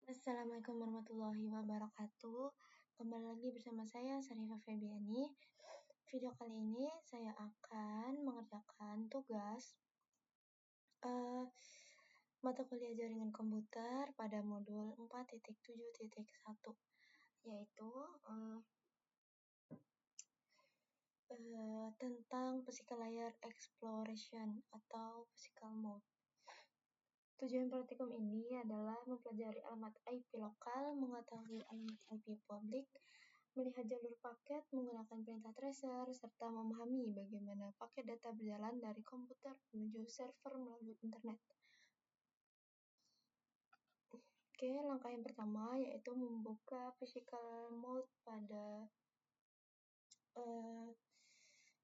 Assalamualaikum warahmatullahi wabarakatuh. Kembali lagi bersama saya Sarifah Febiani. Video kali ini saya akan mengerjakan tugas mata kuliah jaringan komputer pada modul 4.7.1, yaitu tentang physical layer exploration atau physical mode. Tujuan praktikum ini adalah mempelajari alamat IP lokal, mengetahui alamat IP publik, melihat jalur paket menggunakan perintah tracer, serta memahami bagaimana paket data berjalan dari komputer menuju server melalui internet. Oke, langkah yang pertama yaitu membuka physical mode pada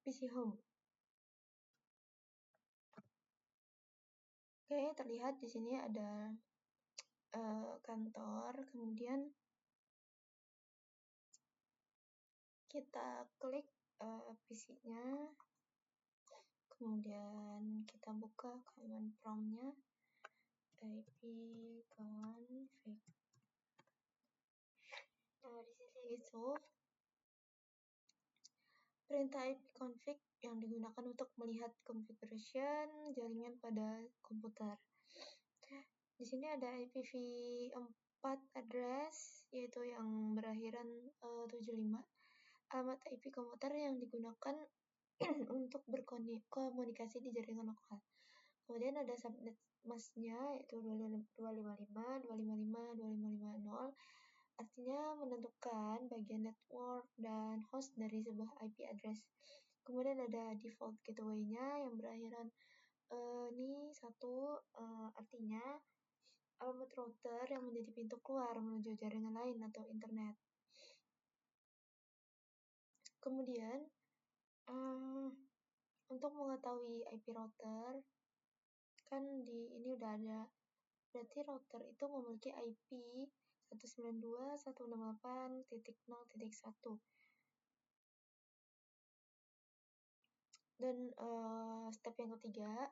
PC Home. Oke, terlihat di sini ada kantor, kemudian kita klik PC-nya, kemudian kita buka command prompt-nya ipconfig. Nah, di sini itu perintah ipconfig yang digunakan untuk melihat configuration jaringan pada komputer. Di sini ada IPv4 address, yaitu yang berakhiran 75. Alamat IP komputer yang digunakan untuk berkomunikasi di jaringan lokal. Kemudian ada subnet masknya, yaitu 255, 255, 2550. Artinya menentukan bagian network dan host dari sebuah IP address. Kemudian ada default gateway-nya yang berakhiran ini 1, artinya alamat router yang menjadi pintu keluar menuju jaringan lain atau internet. Kemudian untuk mengetahui IP router, kan di ini udah ada, berarti router itu memiliki IP 192.168.0.1. Dan step yang ketiga,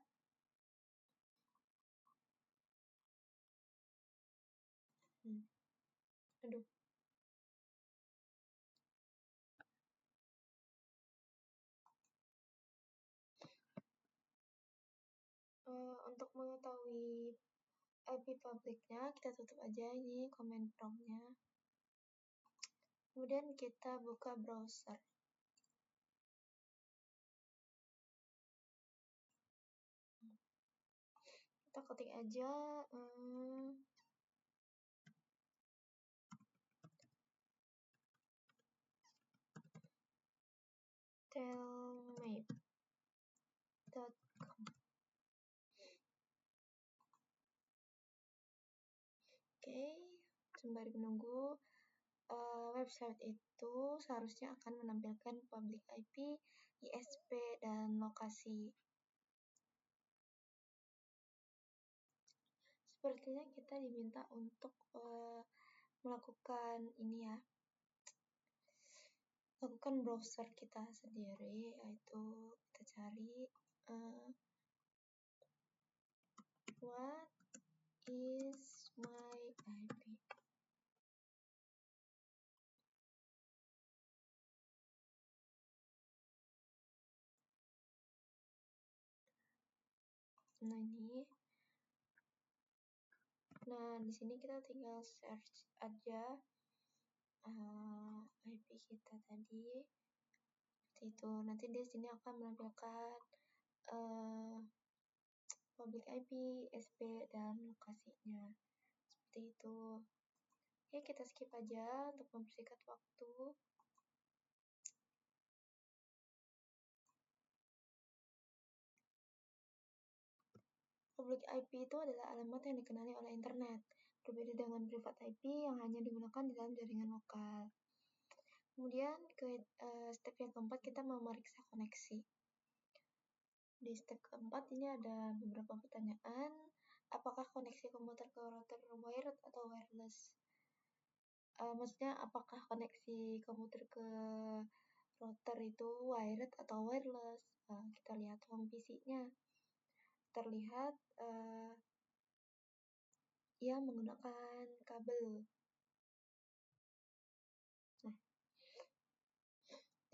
untuk mengetahui IP publiknya, kita tutup aja ini command prompt-nya. Kemudian kita buka browser. Kita ketik aja telmap.com. Oke, sembari menunggu, website itu seharusnya akan menampilkan public IP, ISP, dan lokasi. Sepertinya kita diminta untuk melakukan ini ya, lakukan browser kita sendiri, yaitu kita cari what is my IP. Nah, di sini kita tinggal search aja IP kita tadi. Seperti itu. Nanti di sini akan menampilkan public IP, ISP, dan lokasinya. Seperti itu. Oke, kita skip aja untuk mempersingkat waktu. Public IP itu adalah alamat yang dikenali oleh internet, berbeda dengan private IP yang hanya digunakan di dalam jaringan lokal. Kemudian ke step yang keempat, kita memeriksa koneksi. Di step keempat ini ada beberapa pertanyaan. Apakah koneksi komputer ke router wired atau wireless? Maksudnya apakah koneksi komputer ke router itu wired atau wireless? Kita lihat home PC-nya. Terlihat yang menggunakan kabel. Nah,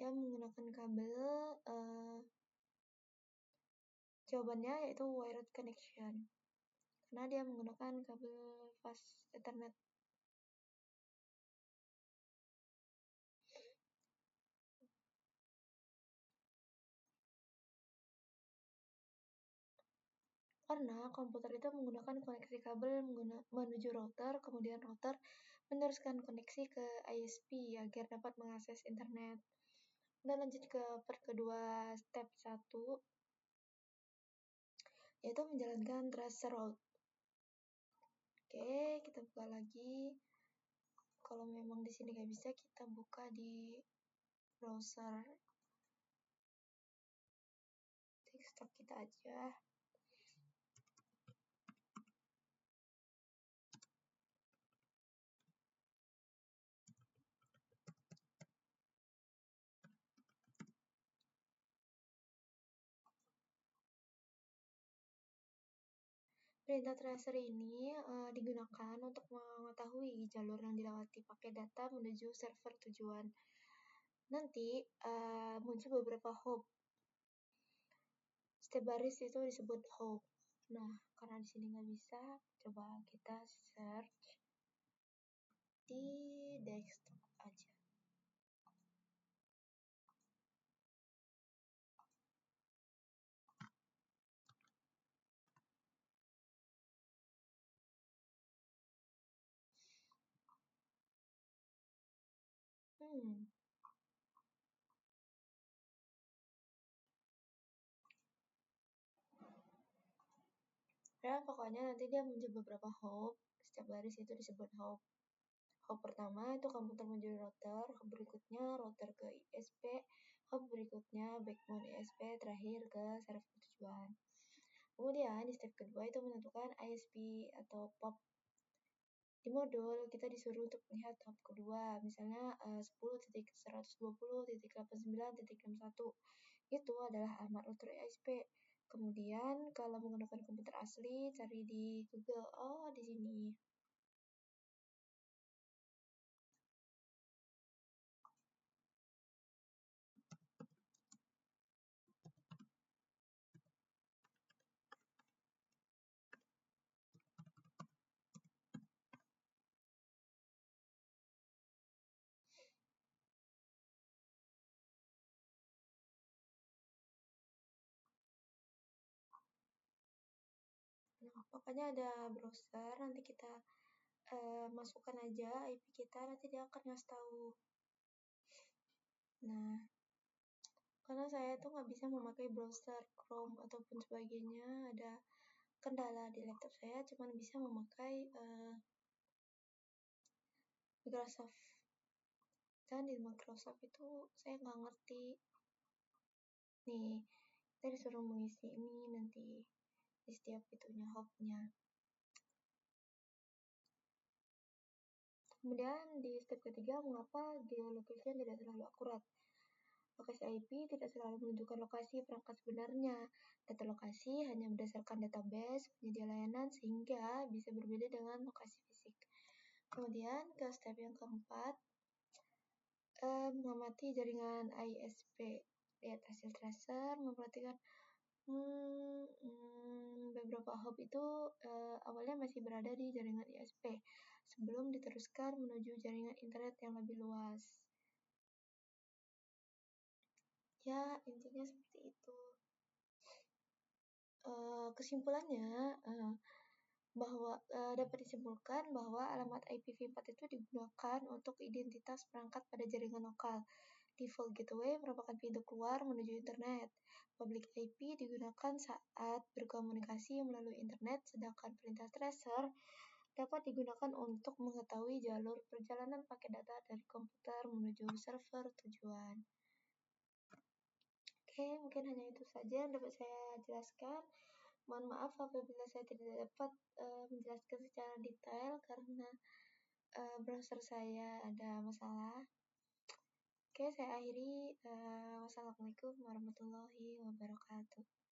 yang menggunakan kabel, jawabannya yaitu wired connection, karena dia menggunakan kabel fast Ethernet. Karena komputer itu menggunakan koneksi kabel menuju router, kemudian router meneruskan koneksi ke ISP agar dapat mengakses internet. Dan lanjut ke part kedua, step 1, yaitu menjalankan tracer route. Oke, kita buka lagi. Kalau memang di sini nggak bisa, kita buka di browser desktop kita aja. Perintah tracer ini digunakan untuk mengetahui jalur yang dilewati pakai data menuju server tujuan. Nanti muncul beberapa hop. Setiap baris itu disebut hop. Nah, karena di sini nggak bisa, coba kita search di desktop aja. Ya, pokoknya nanti dia muncul beberapa hop. Setiap baris itu disebut hop. Hop pertama itu komputer menuju router, hop berikutnya router ke ISP, hop berikutnya backbone ISP, terakhir ke server tujuan. Kemudian di step kedua itu menentukan ISP atau POP. Di modul kita disuruh untuk melihat hop kedua, misalnya 10.120.89.61. Itu adalah alamat router ISP. Kemudian kalau menggunakan komputer asli, cari di Google. Oh, di sini. Nah, pokoknya ada browser, nanti kita masukkan aja IP kita, nanti dia akan ngasih tahu. Nah, karena saya tuh nggak bisa memakai browser Chrome ataupun sebagainya, ada kendala di laptop saya, cuma bisa memakai Microsoft. Dan di Microsoft itu saya nggak ngerti. Nih, kita disuruh mengisi ini nanti di setiap itunya hopnya. Kemudian di step ketiga, mengapa geolocation tidak terlalu akurat? Lokasi IP tidak selalu menunjukkan lokasi perangkat sebenarnya. Data lokasi hanya berdasarkan database penyedia layanan sehingga bisa berbeda dengan lokasi fisik. Kemudian ke step yang keempat, mengamati jaringan ISP. Lihat hasil tracer, memperhatikan beberapa hop itu awalnya masih berada di jaringan ISP sebelum diteruskan menuju jaringan internet yang lebih luas. Ya, intinya seperti itu. Kesimpulannya bahwa dapat disimpulkan bahwa alamat IPv4 itu digunakan untuk identitas perangkat pada jaringan lokal. Default gateway merupakan pintu keluar menuju internet. Public IP digunakan saat berkomunikasi melalui internet, sedangkan perintah tracer dapat digunakan untuk mengetahui jalur perjalanan paket data dari komputer menuju server tujuan. Oke, mungkin hanya itu saja yang dapat saya jelaskan. Mohon maaf apabila saya tidak dapat menjelaskan secara detail karena browser saya ada masalah. Oke, saya akhiri. Wassalamualaikum warahmatullahi wabarakatuh.